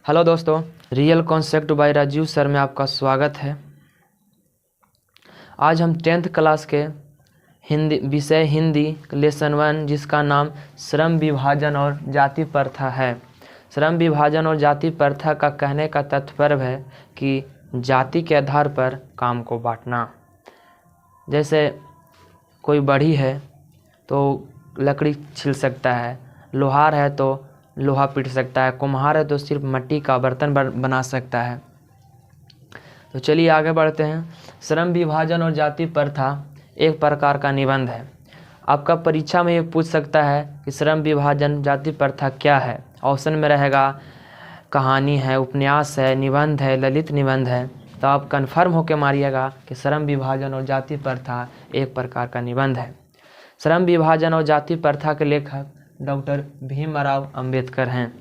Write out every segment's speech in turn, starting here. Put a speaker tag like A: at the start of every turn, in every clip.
A: Hello दोस्तों, real concept by Rajiv sir में आपका स्वागत है। आज हम 10th क्लास के विषय हिंदी लेसन 1 जिसका नाम श्रम विभाजन और जाति प्रथा है। श्रम विभाजन और जाति प्रथा का कहने का तात्पर्य है कि जाति के आधार पर काम को बांटना। जैसे कोई बढ़ई है तो लकड़ी छिल सकता है, लोहार है तो लोहा पीट सकता है, कुम्हार है तो सिर्फ मिट्टी का बर्तन बना सकता है। तो चलिए आगे बढ़ते हैं। श्रम विभाजन और जाति प्रथा एक प्रकार का निबंध है। आपका परीक्षा में ये पूछ सकता है कि श्रम विभाजन जाति प्रथा क्या है। ऑप्शन में रहेगा कहानी है, उपन्यास है, निबंध है, ललित निबंध है। तो आप कन्फर्म होकर मारिएगा कि श्रम विभाजन और जाति प्रथा एक प्रकार का निबंध है। श्रम विभाजन और जाति प्रथा के लेखक डॉक्टर भीमराव अंबेडकर हैं।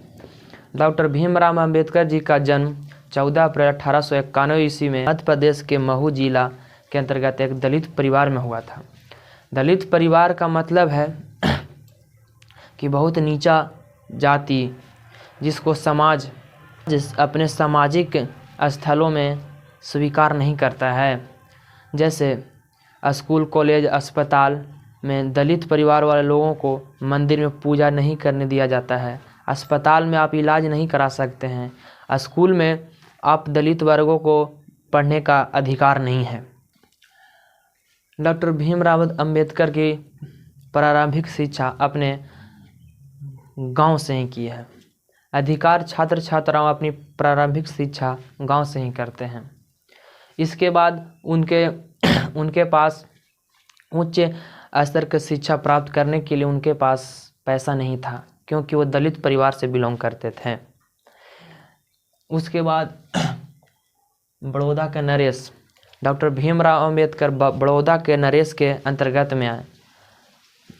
A: डॉक्टर भीमराव अंबेडकर जी का जन्म 14 अप्रैल 1891 ईस्वी में मध्य प्रदेश के महू जिला के अंतर्गत एक दलित परिवार में हुआ था। दलित परिवार का मतलब है कि बहुत नीचा जाति, जिसको समाज अपने सामाजिक स्थलों में स्वीकार नहीं करता है। जैसे स्कूल, कॉलेज, अस्पताल में दलित परिवार वाले लोगों को मंदिर में पूजा नहीं करने दिया जाता है। अस्पताल में आप इलाज नहीं करा सकते हैं। स्कूल में आप दलित वर्गों को पढ़ने का अधिकार नहीं है। डॉक्टर भीमराव अंबेडकर की प्रारंभिक शिक्षा अपने गांव से ही की है। अधिकार छात्र छात्राओं अपनी प्रारंभिक शिक्षा गांव से ही करते हैं। इसके बाद उनके पास उच्च स्तर की शिक्षा प्राप्त करने के लिए उनके पास पैसा नहीं था, क्योंकि वो दलित परिवार से बिलोंग करते थे। उसके बाद बड़ौदा के नरेश, डॉक्टर भीमराव अंबेडकर बड़ौदा के नरेश के अंतर्गत में आए।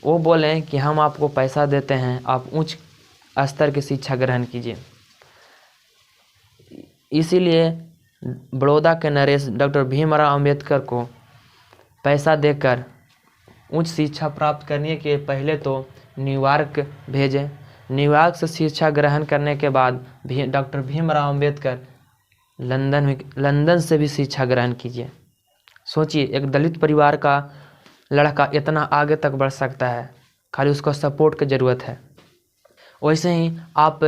A: वो बोले कि हम आपको पैसा देते हैं, आप उच्च स्तर की शिक्षा ग्रहण कीजिए। इसीलिए बड़ौदा के नरेश डॉक्टर भीमराव अंबेडकर को पैसा देकर उच्च शिक्षा प्राप्त करने के पहले तो न्यूयॉर्क भेजे। न्यूयॉर्क से शिक्षा ग्रहण करने के बाद डॉक्टर भीमराव अंबेडकर लंदन से भी शिक्षा ग्रहण कीजिए। सोचिए, एक दलित परिवार का लड़का इतना आगे तक बढ़ सकता है, खाली उसको सपोर्ट की ज़रूरत है। वैसे ही आप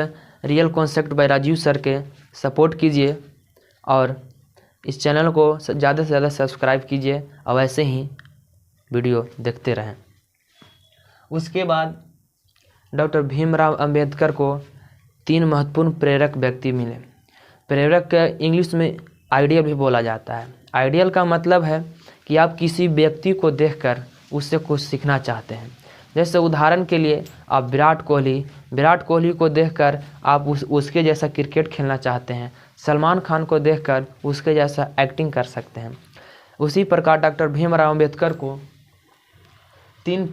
A: real concept by Rajiv sir के सपोर्ट कीजिए और इस चैनल को ज़्यादा से ज़्यादा सब्सक्राइब कीजिए और वैसे ही वीडियो देखते रहें। उसके बाद डॉक्टर भीमराव अंबेडकर को 3 महत्वपूर्ण प्रेरक व्यक्ति मिले। प्रेरक का इंग्लिश में आइडियल भी बोला जाता है। आइडियल का मतलब है कि आप किसी व्यक्ति को देखकर उससे कुछ सीखना चाहते हैं। जैसे उदाहरण के लिए आप विराट कोहली को देखकर आप उसके जैसा क्रिकेट खेलना चाहते हैं। सलमान खान को देखकर उसके जैसा एक्टिंग कर सकते हैं। उसी प्रकार डॉक्टर भीमराव अंबेडकर को 3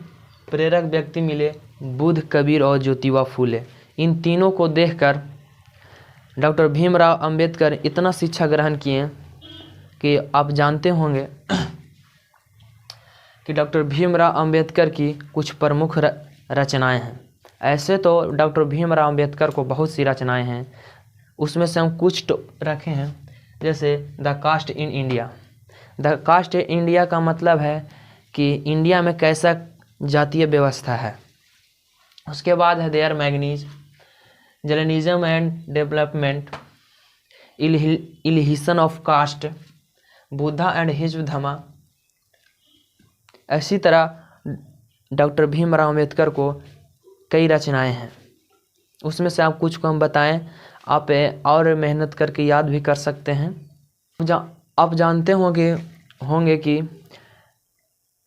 A: प्रेरक व्यक्ति मिले, बुद्ध, कबीर और ज्योतिबा फूले। इन तीनों को देखकर डॉक्टर भीमराव अंबेडकर इतना शिक्षा ग्रहण किए कि आप जानते होंगे कि डॉक्टर भीमराव अंबेडकर की कुछ प्रमुख रचनाएं हैं। ऐसे तो डॉक्टर भीमराव अंबेडकर को बहुत सी रचनाएं हैं, उसमें से हम कुछ रखे हैं। जैसे the caste in India. The caste in India का मतलब है कि इंडिया में कैसा जातीय व्यवस्था है। उसके बाद है their magazines, journalism and development, annihilation of caste, Buddha and his Dhamma. इसी तरह डॉक्टर भीमराव अंबेडकर को कई रचनाएं हैं, उसमें से आप कुछ को हम बताएं, आप और मेहनत करके याद भी कर सकते हैं। आप जानते होंगे कि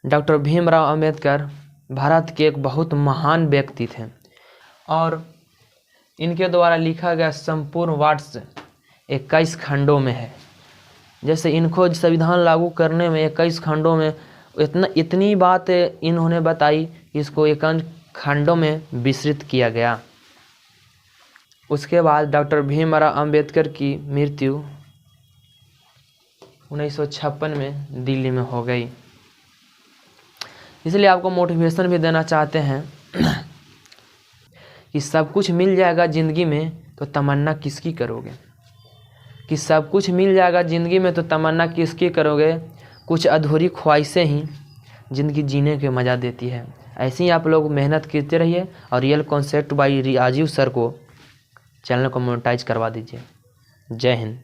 A: डॉक्टर भीमराव अंबेडकर भारत के एक बहुत महान व्यक्ति थे और इनके द्वारा लिखा गया संपूर्ण वाट्स 21 खंडों में है। जैसे इनको संविधान लागू करने में 21 खंडों में इतनी बात इन्होंने बताई कि इसको 51 खंडों में विस्तृत किया गया। उसके बाद डॉक्टर भीमराव अंबेडकर की मृत्यु 1956 में दिल्ली में हो गई। इसलिए आपको मोटिवेशन भी देना चाहते हैं कि सब कुछ मिल जाएगा ज़िंदगी में तो तमन्ना किसकी करोगे? कि सब कुछ मिल जाएगा ज़िंदगी में तो तमन्ना किसकी करोगे? कुछ अधूरी ख्वाहिशें ही ज़िंदगी जीने के मज़ा देती है। ऐसे ही आप लोग मेहनत करते रहिए और real concept by Rajiv sir को चैनल को मोनेटाइज करवा दीजिए। जय हिंद।